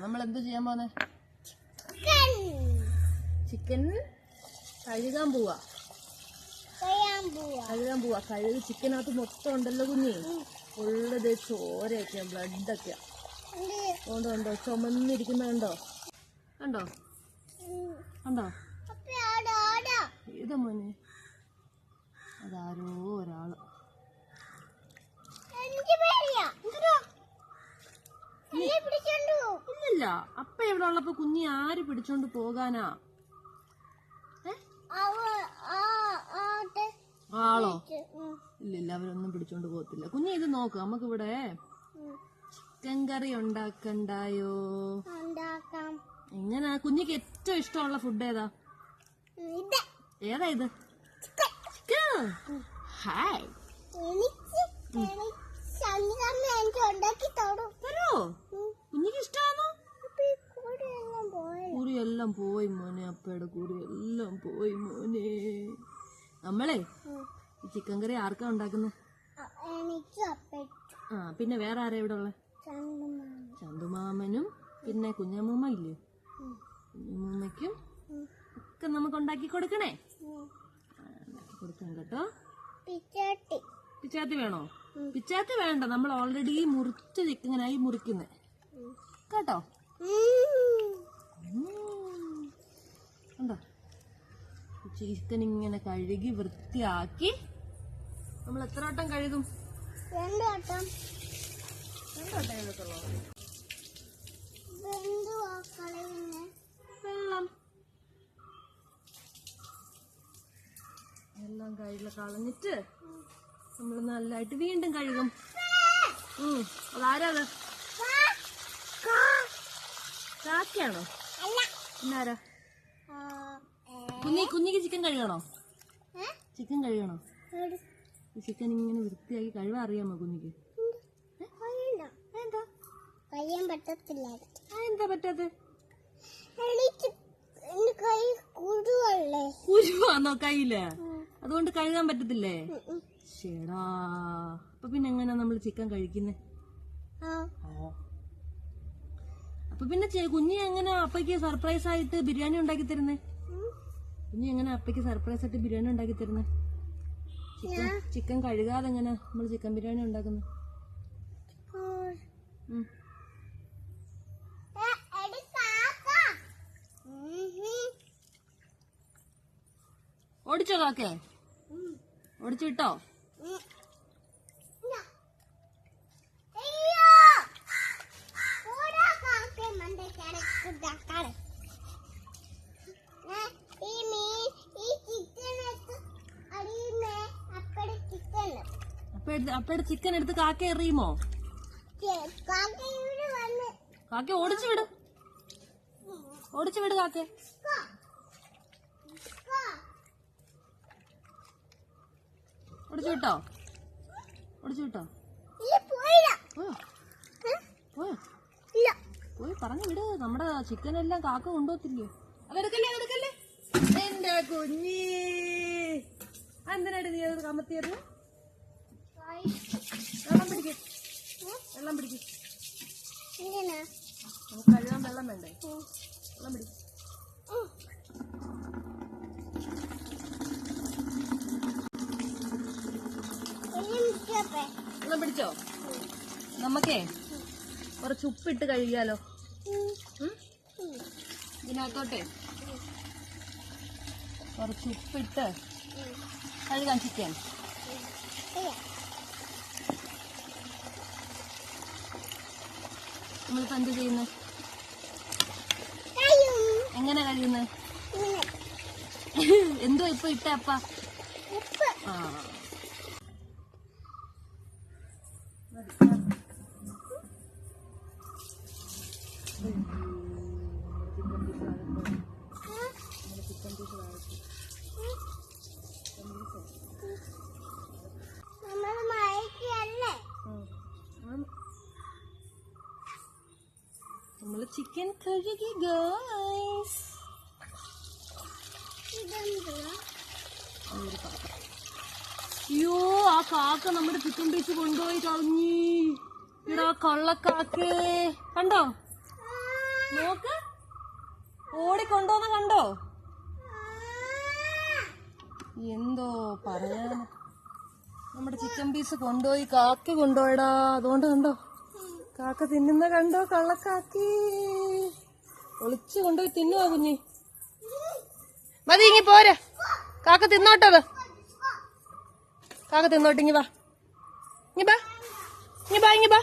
നമ്മൾ എന്ത് ചെയ്യാൻ പോന്നെ? ചിക്കൻ കഴുകാൻ പോവാ. കഴുകി ചിക്കനകത്ത് മൊത്തം ഉണ്ടല്ലോ കുഞ്ഞി, ഫുള്ള് ചോരയൊക്കെയാ, ബ്ലഡൊക്കെയാ. ഉണ്ടോ ചുമന്നിരിക്കുന്നുണ്ടോ? കണ്ടോ കണ്ടോ? ഏതാ മോനെ? അതാരോ ഒരാള്. ഇല്ലില്ല, അപ്പ എവിടെ ഉള്ളപ്പോ കുഞ്ഞി ആര് പിടിച്ചോണ്ട് പോകാനാ? ആളോ? ഇല്ലില്ല, അവരൊന്നും പിടിച്ചോണ്ട് പോകത്തില്ല. കുഞ്ഞി ഇത് നോക്ക്, നമുക്കിവിടെ ചിക്കൻ കറി ഉണ്ടാക്കണ്ടായോ? എങ്ങനാ? കുഞ്ഞിക്ക് ഏറ്റവും ഇഷ്ടമുള്ള ഫുഡ് ഏതാ? ഏതാ ഇത്? ചിക്കൻ. ഹായ്, കുഞ്ഞിക്ക് ഇഷ്ടമാണോ? കുറിയെല്ലാം പോയി മോനെ, അപ്പയുടെ കുറിയെല്ലാം പോയി മോനെ. നമ്മളെ ഈ ചിക്കൻ കറി ആർക്കാ ഉണ്ടാക്കുന്നത്? പിന്നെ വേറെ ആരാ ഇവിടെ ഉള്ളത്? ചന്തുമാമനും പിന്നെ കുഞ്ഞമ്മൂമ്മ ഇല്ലേ? കുഞ്ഞമ്മൂമ്മയ്ക്കും ഒക്കെ നമുക്ക് ഉണ്ടാക്കി കൊടുക്കണേ. ഉണ്ടാക്കി കൊടുക്കണം കേട്ടോ. പിച്ചാത്തി വേണോ? പിച്ചാത്തി വേണ്ട, നമ്മൾ ഓൾറെഡി മുറിച്ച ചിക്കനായി മുറിക്കുന്നേ കേട്ടോ. കണ്ടോ, ചിക്കൻ ഇങ്ങനെ കഴുകി വൃത്തിയാക്കി നമ്മൾ എത്ര വട്ടം കഴുകും? 2 വട്ടം. 2 വട്ടം കഴുകത്തുള്ളൂ. വെള്ളം എല്ലാം കളഞ്ഞിട്ട് നമ്മൾ നല്ലതായിട്ട് വീണ്ടും കഴുകും. അതാരാത്? കാക്കയാണോ? എന്നാരാ? കുഞ്ഞിക്ക് ചിക്കൻ കഴുകണോ? ചിക്കൻ കഴുകണോ? ചിക്കൻ ഇങ്ങനെ വൃത്തിയാക്കി കഴുകാൻ അറിയാമോ കുഞ്ഞിക്ക്? എന്താ പറ്റാത്ത? കുരുവാന്നോ കയ്യില്? അതുകൊണ്ട് കഴുകാൻ പറ്റത്തില്ലേ? ശേടാ, അപ്പൊ പിന്നെ എങ്ങനെയാ നമ്മൾ ചിക്കൻ കഴിക്കുന്നേ? അപ്പൊ പിന്നെ കുഞ്ഞി എങ്ങനെ അപ്പയ്ക്ക് സർപ്രൈസ് ആയിട്ട് ബിരിയാണി ഉണ്ടാക്കി തരുന്നേ? കുഞ്ഞി എങ്ങനെ അപ്പയ്ക്ക് സർപ്രൈസ് ആയിട്ട് ബിരിയാണി ഉണ്ടാക്കി തരുന്നേ? ചിക്കൻ കഴുകാതെ എങ്ങനെ നമ്മൾ ചിക്കൻ ബിരിയാണി ഉണ്ടാക്കുന്നത്? ഓടിച്ചോ കാക്കേ? ഓടിച്ചു വിട്ടോ? അപ്പയുടെ ചിക്കൻ എടുത്ത് കാക്ക എറിയുമോ? കാക്ക ഓടിച്ചു വിട്, ഓടിച്ചു വിട് കാക്ക. ഓടിച്ചു വിട്ടോ? ഓടിച്ചു വിട്ടോ? പോയി പറഞ്ഞു വിട്, നമ്മുടെ ചിക്കൻ എല്ലാം കാക്ക കൊണ്ടുപോകത്തില്ലയോ? അതെടുക്കല്ലേ. എന്റെ കുഞ്ഞി, എന്തിനായിട്ട് നീ അത് കമത്തിയത്? വെള്ളം പിടിക്കും. നമുക്ക് കഴുകാൻ വെള്ളം വേണ്ടേ? വെള്ളം പിടിക്കും. വെള്ളം പിടിച്ചോ? നമുക്കേ കുറച്ച് ഉപ്പിട്ട് കഴുകിയാലോ? ഇതിനകത്തോട്ടെ കുറച്ച് ഉപ്പിട്ട് കഴുകാൻ ചിക്കൻ. നമ്മളിപ്പോ എന്ത് ചെയ്യുന്നത്? എങ്ങനെ കഴിയുന്നത്? എന്തോ ഇപ്പൊ ഇട്ടേ അപ്പ? ആ, നമ്മള് ചിക്കൻ കഴുകി ഗൈസ്. ഒരു പാത്രം അയ്യോ ആ കാക്ക നമ്മുടെ ചിക്കൻ പീസ് കൊണ്ടുപോയി കളഞ്ഞി. ഇടാ കള്ളക്കാക്കേ, കണ്ടോ? നോക്ക്, ഓടിക്കൊണ്ടോന്ന് കണ്ടോ? എന്തോ പറയാന, നമ്മുടെ ചിക്കൻ പീസ് കൊണ്ടുപോയി കാക്ക കൊണ്ടുപോയടാ. അതുകൊണ്ട് കണ്ടോ കാക്ക തിന്നുന്ന കണ്ടോ? കള്ളക്കാക്കി ഒളിച്ചു കൊണ്ടുപോയി തിന്നുവാ കുഞ്ഞി. മതി, ഇങ്ങി പോരെ, കാക്ക തിന്നോട്ടത്. കാക്ക തിന്നോട്ട്. ഇങ്ങി വാ, ഇങ്ങി ബാ, ഇങ്ങി ബാ, ഇങ്ങി ബാ.